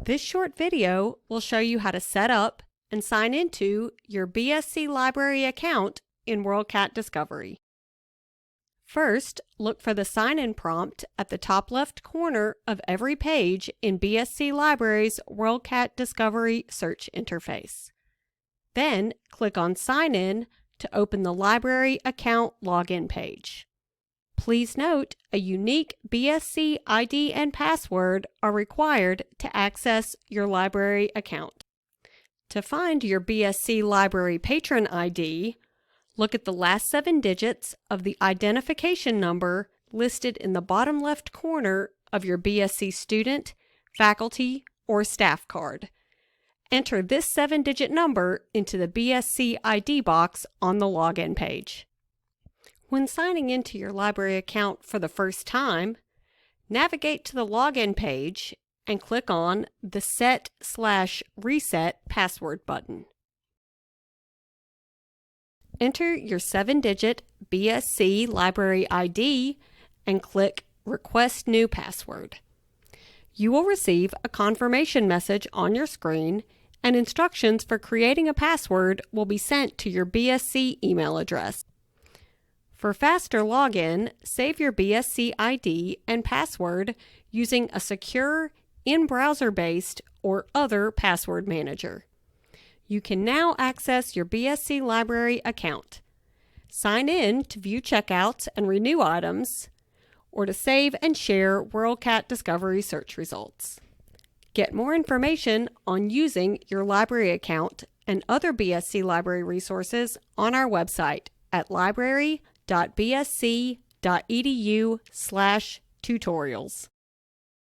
This short video will show you how to set up and sign into your BSC Library account in WorldCat Discovery. First, look for the sign-in prompt at the top left corner of every page in BSC Library's WorldCat Discovery search interface. Then, click on Sign In to open the library account login page. Please note, a unique BSC ID and password are required to access your library account. To find your BSC Library patron ID, look at the last 7 digits of the identification number listed in the bottom left corner of your BSC student, faculty, or staff card. Enter this 7-digit number into the BSC ID box on the login page. When signing into your library account for the first time, navigate to the login page and click on the Set/Reset Password button. Enter your 7-digit BSC Library ID and click Request New Password. You will receive a confirmation message on your screen, and instructions for creating a password will be sent to your BSC email address. For faster login, save your BSC ID and password using a secure, in-browser-based, or other password manager. You can now access your BSC Library account. Sign in to view checkouts and renew items, or to save and share WorldCat Discovery search results. Get more information on using your library account and other BSC Library resources on our website at library.bsc.edu/tutorials.